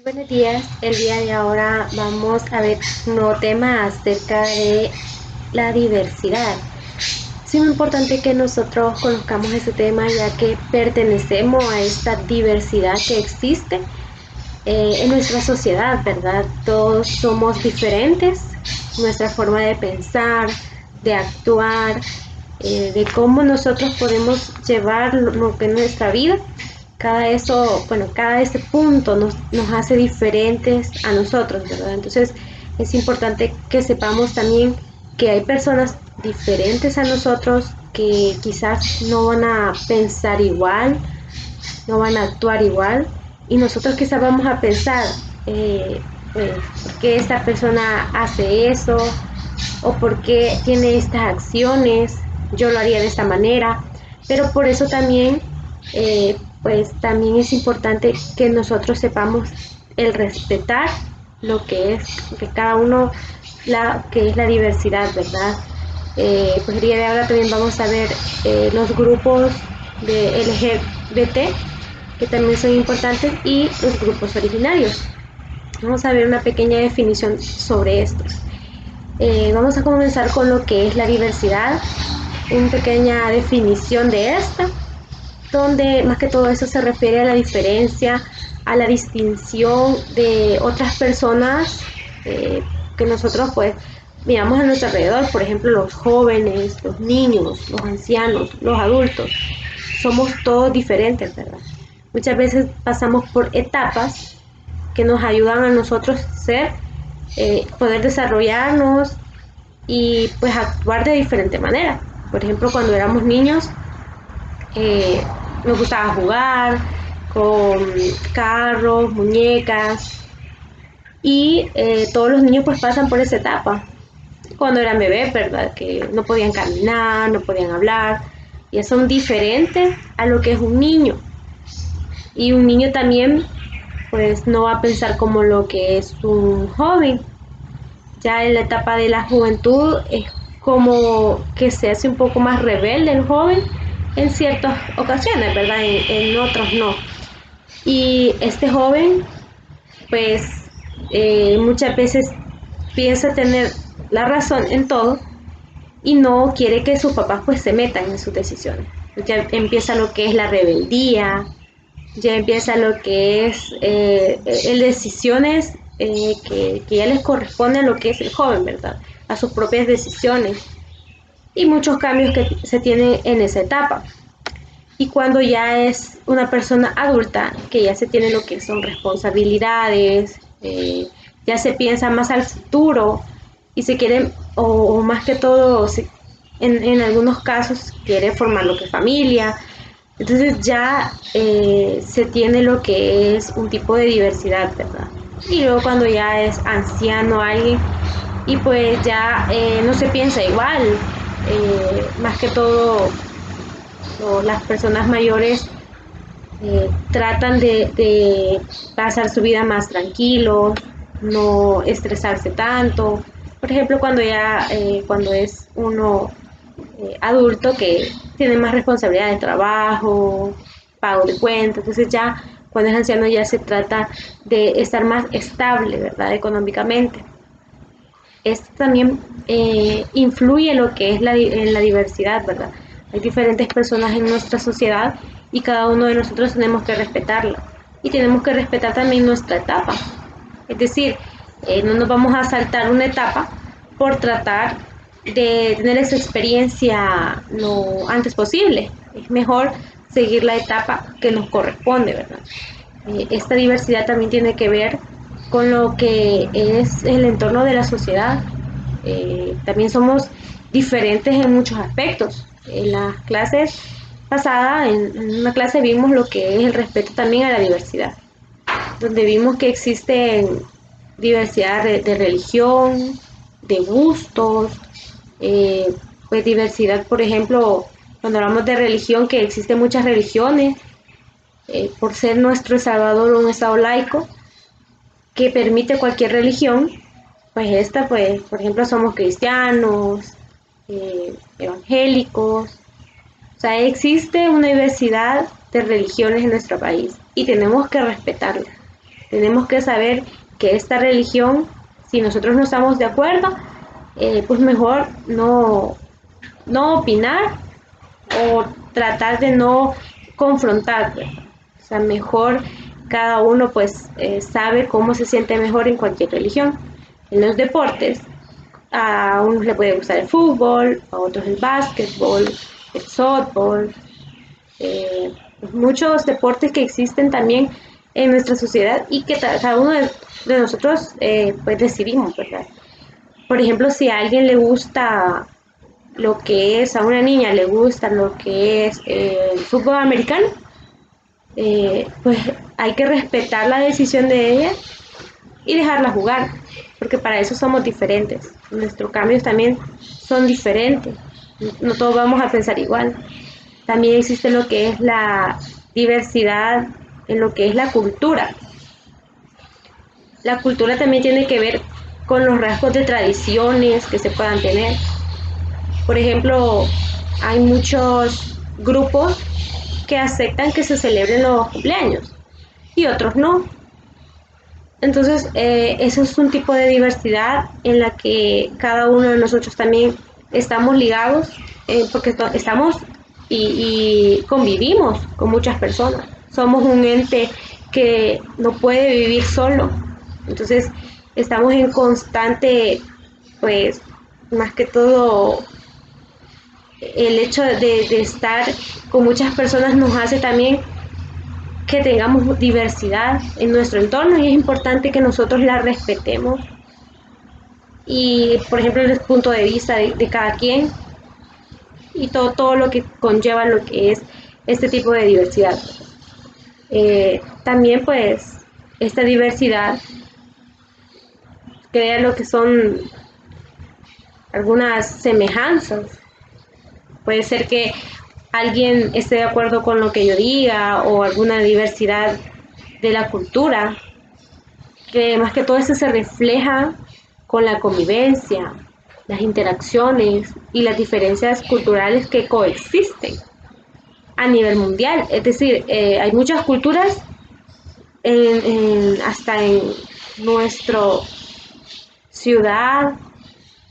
Buenos días, el día de ahora vamos a ver un nuevo tema acerca de la diversidad. Es muy importante que nosotros conozcamos este tema ya que pertenecemos a esta diversidad que existe en nuestra sociedad, ¿verdad? Todos somos diferentes, nuestra forma de pensar, de actuar, de cómo nosotros podemos llevar lo que es nuestra vida. Cada ese punto nos hace diferentes a nosotros, ¿verdad? Entonces es importante que sepamos también que hay personas diferentes a nosotros que quizás no van a pensar igual, no van a actuar igual y nosotros quizás vamos a pensar por qué esta persona hace eso o por qué tiene estas acciones, yo lo haría de esta manera, pero por eso también también es importante que nosotros sepamos el respetar lo que es que cada uno la que es la diversidad, ¿verdad? Pues el día de ahora también vamos a ver los grupos de LGBT que también son importantes y los grupos originarios. Vamos a ver una pequeña definición sobre estos. Vamos a comenzar con lo que es la diversidad, una pequeña definición de esta, donde más que todo eso se refiere a la diferencia, a la distinción de otras personas que nosotros pues miramos a nuestro alrededor, por ejemplo los jóvenes, los niños, los ancianos, los adultos, somos todos diferentes, ¿verdad? Muchas veces pasamos por etapas que nos ayudan a nosotros poder desarrollarnos y pues actuar de diferente manera. Por ejemplo, cuando éramos niños, eh, nos gustaba jugar con carros, muñecas y todos los niños pues pasan por esa etapa. Cuando eran bebés, ¿verdad? Que no podían caminar, no podían hablar, ya son diferentes a lo que es un niño. Y un niño también pues no va a pensar como lo que es un joven. Ya en la etapa de la juventud es como que se hace un poco más rebelde el joven en ciertas ocasiones, ¿verdad? En otros no. Y este joven, pues muchas veces piensa tener la razón en todo y no quiere que sus papás pues se metan en sus decisiones. Ya empieza lo que es la rebeldía, ya empieza lo que es el decisiones que ya les corresponde a lo que es el joven, ¿verdad? A sus propias decisiones y muchos cambios que se tienen en esa etapa. Y cuando ya es una persona adulta, que ya se tiene lo que son responsabilidades, ya se piensa más al futuro y se quiere, o más que todo, en algunos casos quiere formar lo que es familia, entonces ya se tiene lo que es un tipo de diversidad, ¿verdad? Y luego cuando ya es anciano alguien y pues ya no se piensa igual, más que todo las personas mayores tratan de pasar su vida más tranquilo, no estresarse tanto. Por ejemplo, cuando es uno adulto que tiene más responsabilidad de trabajo, pago de cuentas, entonces ya cuando es anciano ya se trata de estar más estable, ¿verdad? Económicamente. Esto también influye en lo que es en la diversidad, ¿verdad? Hay diferentes personas en nuestra sociedad y cada uno de nosotros tenemos que respetarla. Y tenemos que respetar también nuestra etapa. Es decir, no nos vamos a saltar una etapa por tratar de tener esa experiencia lo antes posible. Es mejor seguir la etapa que nos corresponde, ¿verdad? Esta diversidad también tiene que ver con lo que es el entorno de la sociedad. También somos diferentes en muchos aspectos. En las clases pasadas, en una clase vimos lo que es el respeto también a la diversidad, donde vimos que existe diversidad de religión, de gustos, eh, pues diversidad, por ejemplo, cuando hablamos de religión, que existen muchas religiones, por ser nuestro Salvador un Estado laico que permite cualquier religión, pues esta, pues, por ejemplo, somos cristianos, evangélicos, o sea, existe una diversidad de religiones en nuestro país y tenemos que respetarla. Tenemos que saber que esta religión, si nosotros no estamos de acuerdo, pues mejor no opinar o tratar de no confrontar, pues. O sea, mejor cada uno pues sabe cómo se siente mejor en cualquier religión. En los deportes, a unos le puede gustar el fútbol, a otros el básquetbol, el softball, muchos deportes que existen también en nuestra sociedad y que cada uno de nosotros pues decidimos, ¿verdad? Por ejemplo, si a alguien le gusta lo que es, a una niña le gusta lo que es el fútbol americano, pues hay que respetar la decisión de ella y dejarla jugar, porque para eso somos diferentes. Nuestros cambios también son diferentes, no todos vamos a pensar igual. También existe lo que es la diversidad en lo que es la cultura. La cultura también tiene que ver con los rasgos de tradiciones que se puedan tener. Por ejemplo, hay muchos grupos que aceptan que se celebren los cumpleaños y otros no. Entonces, eso es un tipo de diversidad en la que cada uno de nosotros también estamos ligados, porque estamos y convivimos con muchas personas. Somos un ente que no puede vivir solo. Entonces, estamos en constante, pues, más que todo, el hecho de estar con muchas personas nos hace también que tengamos diversidad en nuestro entorno y es importante que nosotros la respetemos y, por ejemplo, el punto de vista de cada quien y todo lo que conlleva lo que es este tipo de diversidad. También, pues, esta diversidad crea lo que son algunas semejanzas. Puede ser que alguien esté de acuerdo con lo que yo diga o alguna diversidad de la cultura, que más que todo eso se refleja con la convivencia, las interacciones y las diferencias culturales que coexisten a nivel mundial. Es decir, hay muchas culturas hasta en nuestra ciudad,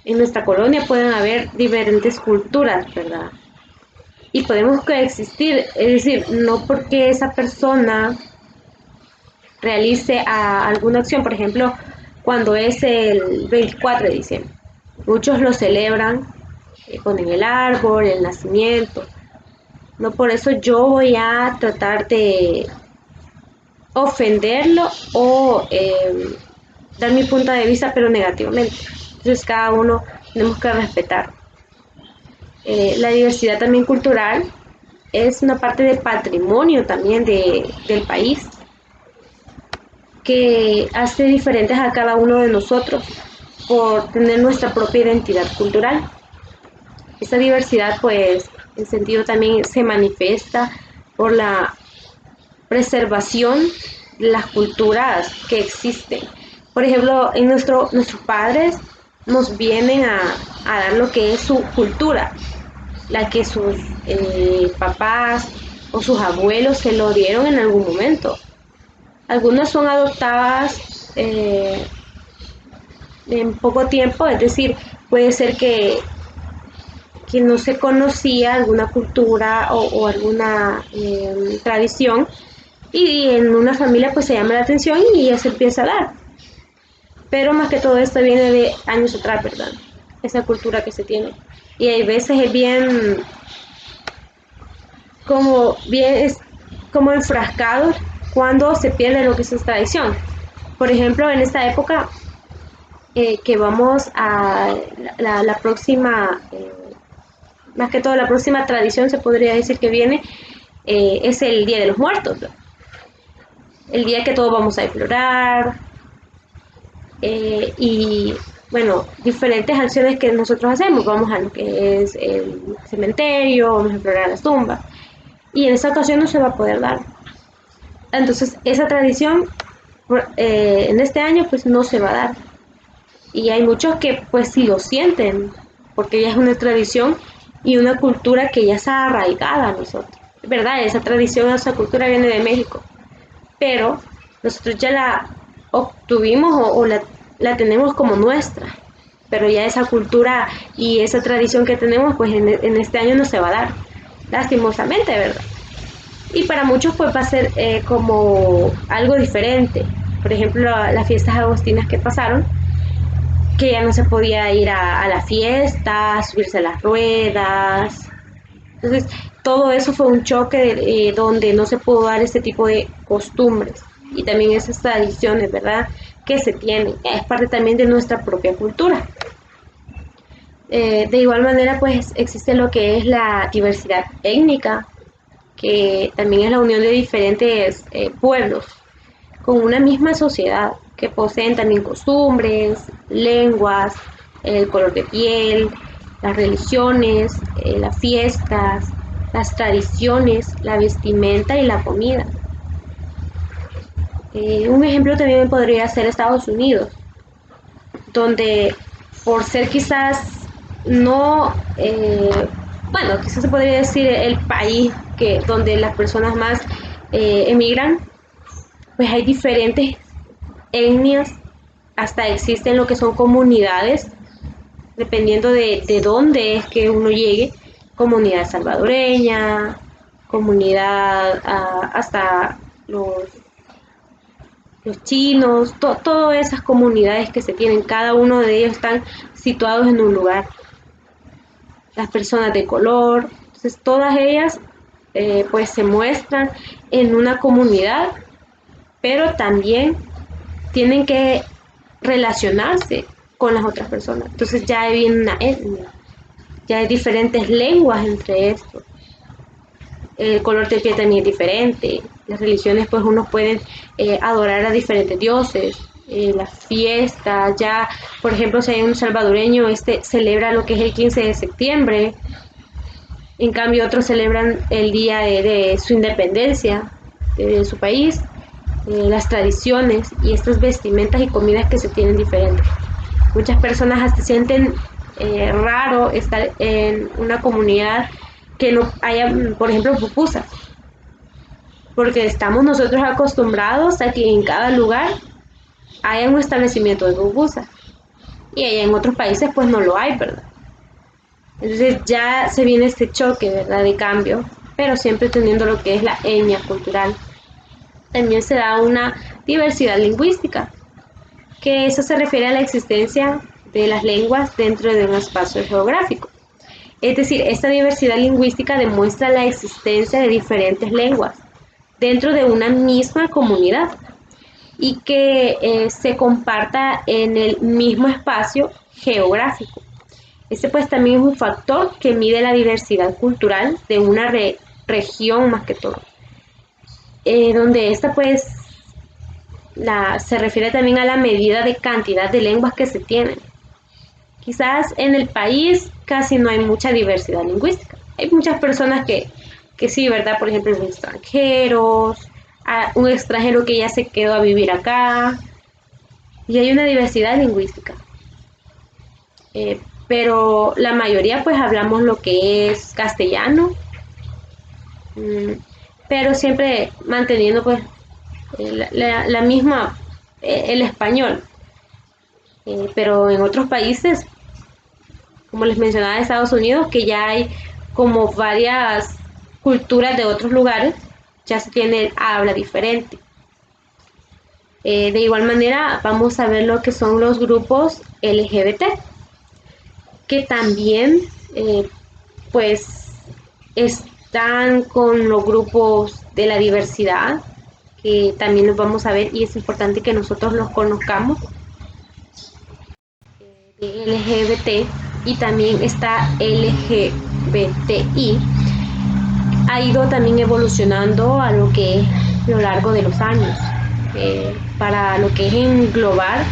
en nuestra colonia pueden haber diferentes culturas, ¿verdad? Y podemos coexistir, es decir, no porque esa persona realice alguna acción, por ejemplo, cuando es el 24 de diciembre. Muchos lo celebran, ponen el árbol, el nacimiento. No por eso yo voy a tratar de ofenderlo o dar mi punto de vista, pero negativamente. Entonces cada uno tenemos que respetar. La diversidad también cultural es una parte del patrimonio también del país que hace diferentes a cada uno de nosotros por tener nuestra propia identidad cultural. Esta diversidad, pues, en sentido también se manifiesta por la preservación de las culturas que existen. Por ejemplo, nuestros padres nos vienen a dar lo que es su cultura, la que sus papás o sus abuelos se lo dieron en algún momento. Algunas son adoptadas en poco tiempo, es decir, puede ser que no se conocía alguna cultura o alguna tradición y en una familia pues se llama la atención y ya se empieza a dar. Pero más que todo esto viene de años atrás, ¿verdad? Esa cultura que se tiene. Y hay veces es bien como enfrascado cuando se pierde lo que es esa tradición. Por ejemplo, en esta época que vamos a la próxima, más que todo la próxima tradición se podría decir que viene, es el Día de los Muertos, ¿no? El día que todos vamos a explorar y bueno, diferentes acciones que nosotros hacemos. Vamos a lo que es el cementerio, vamos a explorar las tumbas y en esta ocasión no se va a poder dar. Entonces esa tradición en este año pues no se va a dar. Y hay muchos que pues sí lo sienten, porque ya es una tradición y una cultura que ya está arraigada a nosotros. Es verdad, esa tradición, esa cultura viene de México, pero nosotros ya la obtuvimos o la tenemos como nuestra, pero ya esa cultura y esa tradición que tenemos, pues en este año no se va a dar, lastimosamente, ¿verdad? Y para muchos pues va a ser como algo diferente. Por ejemplo, las fiestas agostinas que pasaron, que ya no se podía ir a la fiesta, subirse a las ruedas. Entonces, todo eso fue un choque donde no se pudo dar este tipo de costumbres y también esas tradiciones, ¿verdad? Que se tienen. Es parte también de nuestra propia cultura. De igual manera, pues existe lo que es la diversidad étnica, que también es la unión de diferentes pueblos con una misma sociedad, que poseen también costumbres, lenguas, el color de piel, las religiones, las fiestas, las tradiciones, la vestimenta y la comida. Un ejemplo también podría ser Estados Unidos, donde por ser quizás no, bueno, quizás se podría decir el país que donde las personas más emigran, pues hay diferentes etnias, hasta existen lo que son comunidades, dependiendo de dónde es que uno llegue, comunidad salvadoreña, comunidad hasta los chinos, todas esas comunidades que se tienen, cada uno de ellos están situados en un lugar. Las personas de color, entonces todas ellas pues se muestran en una comunidad, pero también tienen que relacionarse con las otras personas. Entonces ya hay una etnia, ya hay diferentes lenguas entre estos. El color de piel también es diferente. Las religiones, pues unos pueden adorar a diferentes dioses. Las fiestas, ya, por ejemplo, si hay un salvadoreño, este celebra lo que es el 15 de septiembre. En cambio, otros celebran el día de su independencia de su país, las tradiciones y estas vestimentas y comidas que se tienen diferentes. Muchas personas hasta sienten raro estar en una comunidad que no haya, por ejemplo, pupusas, porque estamos nosotros acostumbrados a que en cada lugar haya un establecimiento de pupusas y allá en otros países pues no lo hay, ¿verdad? Entonces ya se viene este choque, ¿verdad? De cambio, pero siempre teniendo lo que es la etnia cultural. También se da una diversidad lingüística, que eso se refiere a la existencia de las lenguas dentro de un espacio geográfico. Es decir, esta diversidad lingüística demuestra la existencia de diferentes lenguas dentro de una misma comunidad y que se comparta en el mismo espacio geográfico. Este pues también es un factor que mide la diversidad cultural de una región más que todo, donde esta pues se refiere también a la medida de cantidad de lenguas que se tienen. Quizás en el país casi no hay mucha diversidad lingüística. Hay muchas personas que sí, ¿verdad? Por ejemplo, los extranjeros, un extranjero que ya se quedó a vivir acá, y hay una diversidad lingüística. Pero la mayoría pues hablamos lo que es castellano, pero siempre manteniendo pues la misma, el español. Pero en otros países, como les mencionaba, Estados Unidos, que ya hay como varias culturas de otros lugares, ya se tiene habla diferente. De igual manera, vamos a ver lo que son los grupos LGBT, que también pues están con los grupos de la diversidad, que también los vamos a ver y es importante que nosotros los conozcamos, de LGBT, y también está LGBTI. Ha ido también evolucionando a lo que es a lo largo de los años, para lo que es englobar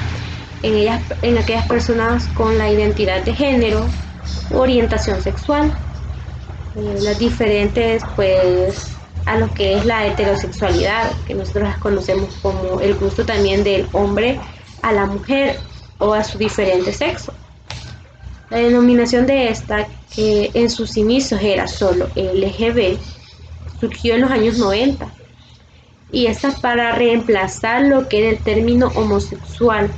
en aquellas personas con la identidad de género, orientación sexual, las diferentes pues a lo que es la heterosexualidad, que nosotros las conocemos como el gusto también del hombre a la mujer o a su diferente sexo. La denominación de esta, que en sus inicios era solo LGB, surgió en los años 90 y esta para reemplazar lo que era el término homosexual,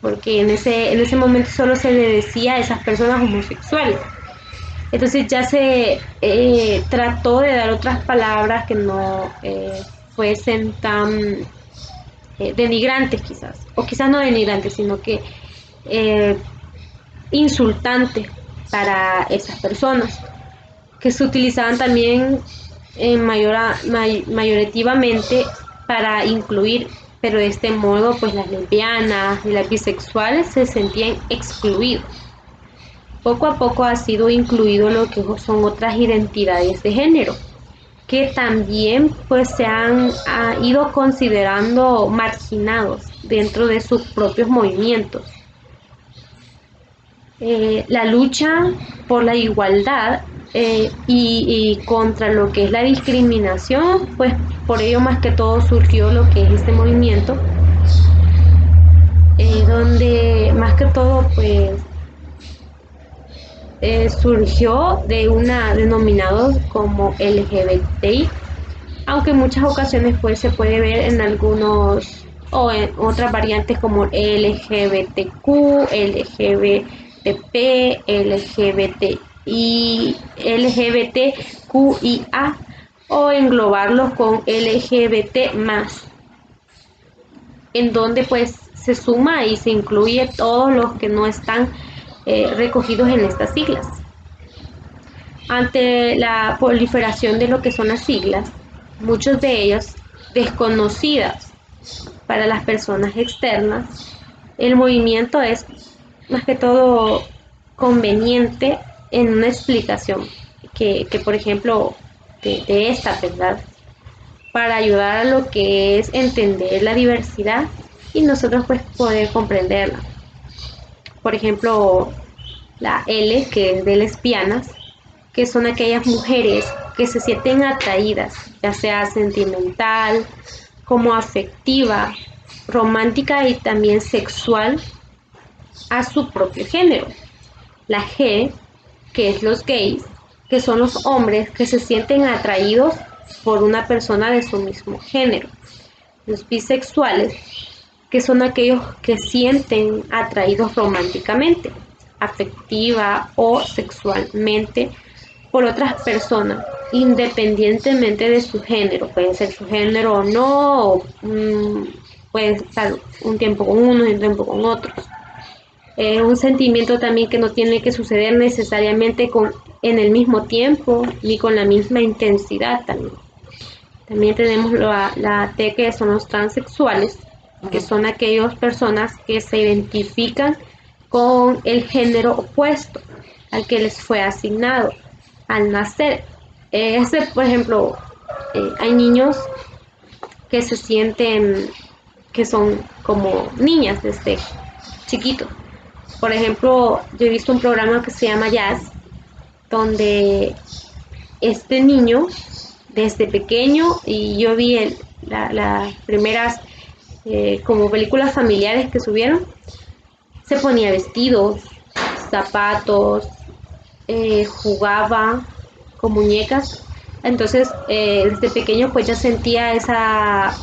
porque en ese momento solo se le decía a esas personas homosexuales. Entonces ya se trató de dar otras palabras que no fuesen tan denigrantes quizás, o quizás no denigrantes, sino que eh, insultantes para esas personas, que se utilizaban también mayorativamente para incluir, pero de este modo pues las lesbianas y las bisexuales se sentían excluidos. Poco a poco ha sido incluido lo que son otras identidades de género, que también pues se han ido considerando marginados dentro de sus propios movimientos. La lucha por la igualdad y contra lo que es la discriminación, pues por ello más que todo surgió lo que es este movimiento, donde más que todo pues surgió de una denominado como LGBTI, aunque en muchas ocasiones pues se puede ver en algunos o en otras variantes como LGBTQ, LGBTP, LGBTI, LGBTQIA o englobarlos con LGBT más, en donde pues se suma y se incluye todos los que no están recogidos en estas siglas. Ante la proliferación de lo que son las siglas, muchos de ellos desconocidas para las personas externas, el movimiento es más que todo conveniente en una explicación que por ejemplo, de esta, ¿verdad? Para ayudar a lo que es entender la diversidad y nosotros pues poder comprenderla. Por ejemplo, la L, que es de lesbianas, que son aquellas mujeres que se sienten atraídas, ya sea sentimental, como afectiva, romántica y también sexual a su propio género. La G, que es los gays, que son los hombres que se sienten atraídos por una persona de su mismo género. Los bisexuales, que son aquellos que sienten atraídos románticamente, afectiva o sexualmente por otras personas, independientemente de su género. Puede ser su género o no, o, puede estar un tiempo con unos y un tiempo con otros. Un sentimiento también que no tiene que suceder necesariamente en el mismo tiempo ni con la misma intensidad también. También tenemos la T, que son los transexuales, que son aquellas personas que se identifican con el género opuesto al que les fue asignado al nacer. Por ejemplo, hay niños que se sienten que son como niñas desde chiquitos. Por ejemplo, yo he visto un programa que se llama Jazz, donde este niño desde pequeño, y yo vi las primeras como películas familiares que subieron, se ponía vestidos, zapatos, jugaba con muñecas. Entonces desde pequeño pues ya sentía esa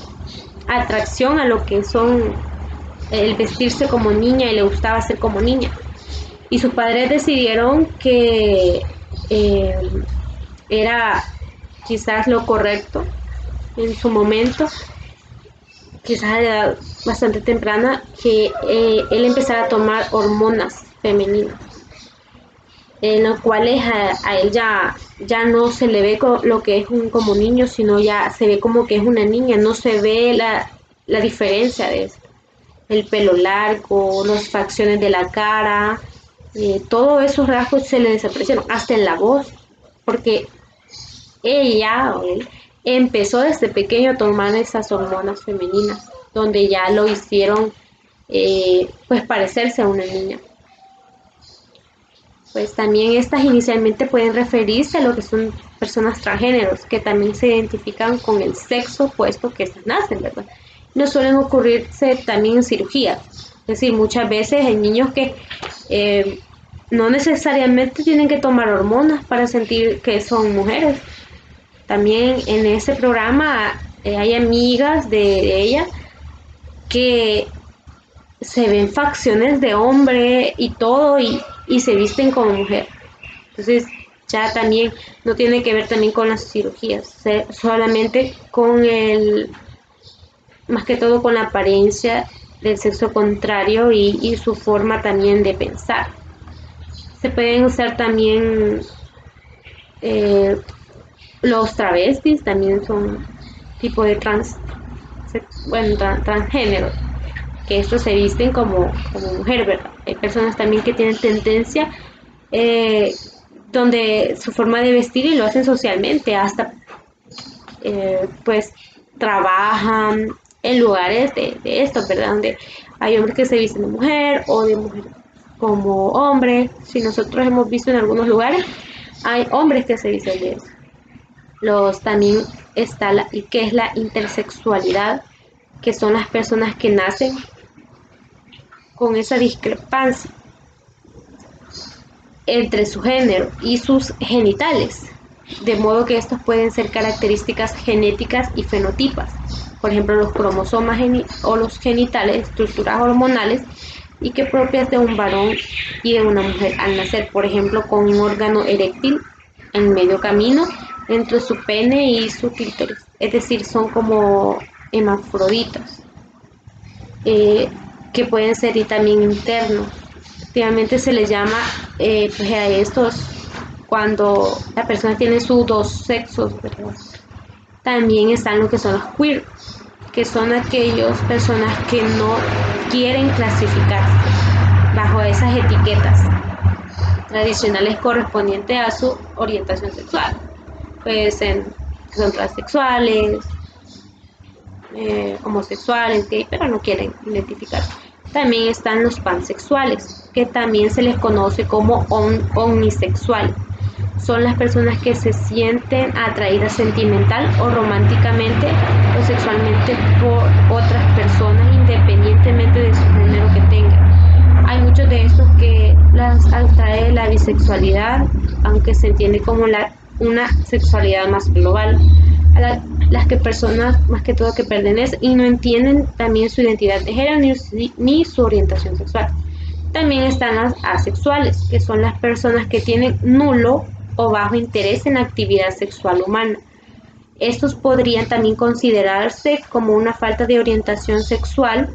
atracción a lo que son el vestirse como niña y le gustaba ser como niña. Y sus padres decidieron que era quizás lo correcto en su momento, quizás a edad bastante temprana, que él empezara a tomar hormonas femeninas, en los cuales a él ya no se le ve lo que es como niño, sino ya se ve como que es una niña, no se ve la diferencia de esto. El pelo largo, las facciones de la cara, todos esos rasgos se le desaparecieron, hasta en la voz, porque ella o él empezó desde pequeño a tomar esas hormonas femeninas, donde ya lo hicieron pues parecerse a una niña. Pues también estas inicialmente pueden referirse a lo que son personas transgéneros, que también se identifican con el sexo opuesto que estas nacen, ¿verdad? No suelen ocurrirse también en cirugía, es decir, muchas veces hay niños que no necesariamente tienen que tomar hormonas para sentir que son mujeres. También en ese programa hay amigas de ella que se ven facciones de hombre y todo y se visten como mujer. Entonces ya también no tiene que ver también con las cirugías, solamente con más que todo con la apariencia del sexo contrario y su forma también de pensar. Se pueden usar también eh, los travestis, también son tipo de transgénero, que estos se visten como mujer, ¿verdad? Hay personas también que tienen tendencia eh, donde su forma de vestir y lo hacen socialmente, hasta pues trabajan en lugares de esto, ¿verdad? Donde hay hombres que se visten de mujer o de mujer como hombre. Si nosotros hemos visto en algunos lugares, hay hombres que se visten de eso. También está que es la intersexualidad, que son las personas que nacen con esa discrepancia entre su género y sus genitales, de modo que estos pueden ser características genéticas y fenotipas, por ejemplo los cromosomas o los genitales, estructuras hormonales y que propias de un varón y de una mujer al nacer, por ejemplo con un órgano eréctil en medio camino entre su pene y su clítoris, es decir, son como hermafroditas, que pueden ser y también internos. Efectivamente se les llama pues a estos cuando la persona tiene sus dos sexos, ¿verdad? También están lo que son los queer, que son aquellas personas que no quieren clasificarse bajo esas etiquetas tradicionales correspondientes a su orientación sexual. Pueden ser, son transexuales, homosexuales, gay, pero no quieren identificarse. También están los pansexuales, que también se les conoce como omnisexuales. Son las personas que se sienten atraídas sentimental o románticamente o sexualmente por otras personas independientemente de su género que tengan. Hay muchos de estos que las atrae la bisexualidad, aunque se entiende como una sexualidad más global, a las que personas más que todo que pertenecen y no entienden también su identidad de género ni su orientación sexual. También están las asexuales, que son las personas que tienen nulo o bajo interés en la actividad sexual humana. Estos podrían también considerarse como una falta de orientación sexual,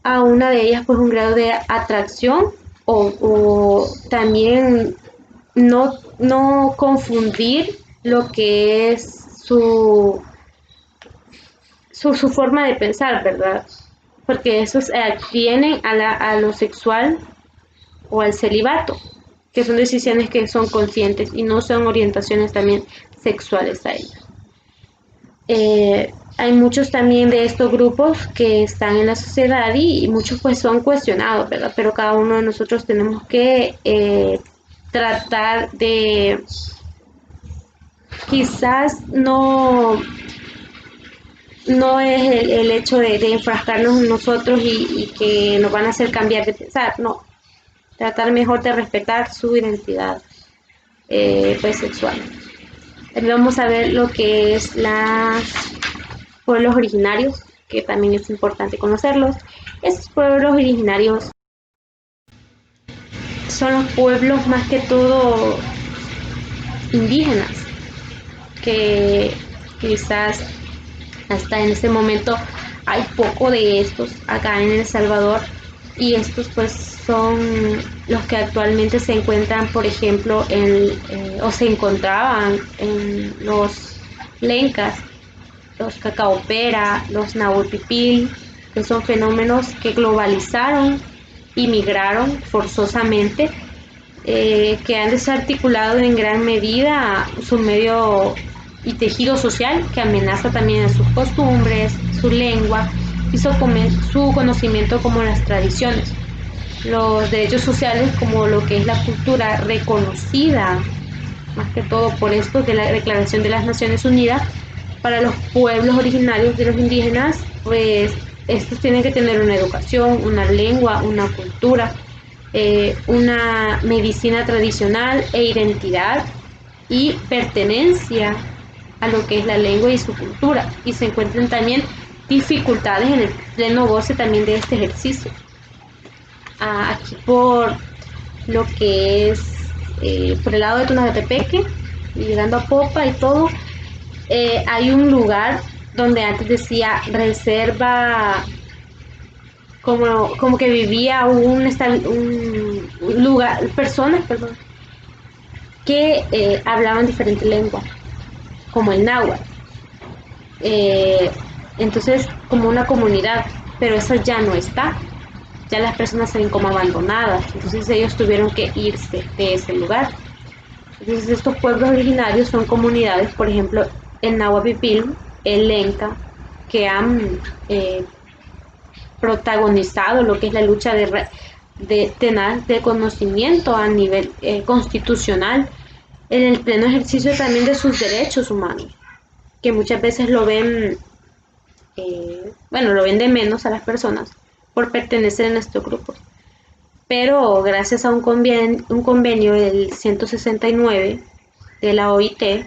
a una de ellas pues un grado de atracción o también no confundir lo que es su forma de pensar, ¿verdad? Porque esos vienen a lo sexual o al celibato, que son decisiones que son conscientes y no son orientaciones también sexuales a ellos. Hay muchos también de estos grupos que están en la sociedad y muchos pues son cuestionados, ¿verdad? Pero cada uno de nosotros tenemos que tratar de quizás no es el hecho de enfrascarnos en nosotros y que nos van a hacer cambiar de pensar, no, tratar mejor de respetar su identidad pues sexual. También vamos a ver lo que es los pueblos originarios, que también es importante conocerlos. Estos pueblos originarios son los pueblos más que todo indígenas, que quizás hasta en este momento hay poco de estos acá en El Salvador y estos pues son los que actualmente se encuentran, por ejemplo, o se encontraban en los lencas, los cacaopera, los nahuipipil, que son fenómenos que globalizaron y migraron forzosamente, que han desarticulado en gran medida su medio y tejido social, que amenaza también a sus costumbres, su lengua y su conocimiento como las tradiciones. Los derechos sociales como lo que es la cultura reconocida, más que todo por esto de la Declaración de las Naciones Unidas, para los pueblos originarios de los indígenas, pues estos tienen que tener una educación, una lengua, una cultura, una medicina tradicional e identidad y pertenencia a lo que es la lengua y su cultura, y se encuentran también dificultades en el pleno goce también de este ejercicio. Aquí por lo que es por el lado de Tunatepeque, llegando a Popa y todo, hay un lugar donde antes decía reserva, como que vivía un lugar, personas, perdón, que hablaban diferentes lenguas, como el náhuatl. Eh, entonces, como una comunidad, pero eso ya no está. Ya las personas se ven como abandonadas, entonces ellos tuvieron que irse de ese lugar. Entonces estos pueblos originarios son comunidades, por ejemplo, el Nahuapipil, el Lenca, que han protagonizado lo que es la lucha de tenaz de conocimiento a nivel constitucional en el pleno ejercicio también de sus derechos humanos, que muchas veces lo ven, bueno, lo ven de menos a las personas por pertenecer a nuestro grupo. Pero gracias a un convenio del 169 de la OIT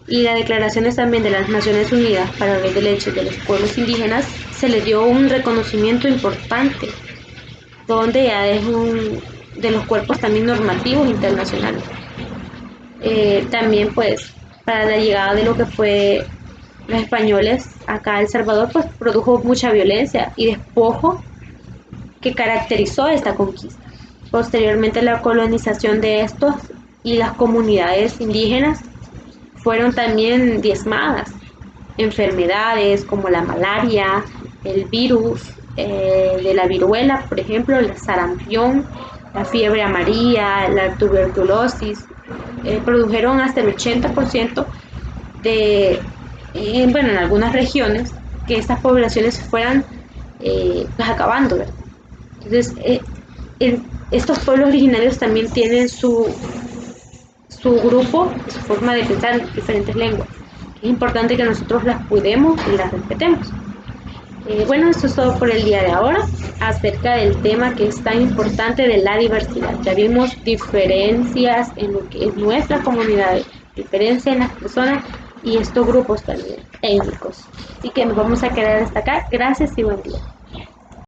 y las declaraciones también de las Naciones Unidas para los derechos de los pueblos indígenas, se les dio un reconocimiento importante, donde ya es un de los cuerpos también normativos internacionales. También pues para la llegada de lo que fue los españoles acá a El Salvador, pues produjo mucha violencia y despojo que caracterizó esta conquista. Posteriormente la colonización de estos y las comunidades indígenas fueron también diezmadas. Enfermedades como la malaria, el virus de la viruela, por ejemplo, el sarampión, la fiebre amarilla, la tuberculosis, produjeron hasta el 80% de, bueno, en algunas regiones, que estas poblaciones se fueran pues acabando, ¿verdad? Entonces, estos pueblos originarios también tienen su grupo, su forma de pensar en diferentes lenguas. Es importante que nosotros las cuidemos y las respetemos. Bueno, esto es todo por el día de ahora acerca del tema que es tan importante de la diversidad. Ya vimos diferencias en lo que es nuestra comunidad, diferencias en las personas y estos grupos también étnicos. Así que nos vamos a quedar hasta acá. Gracias y buen día.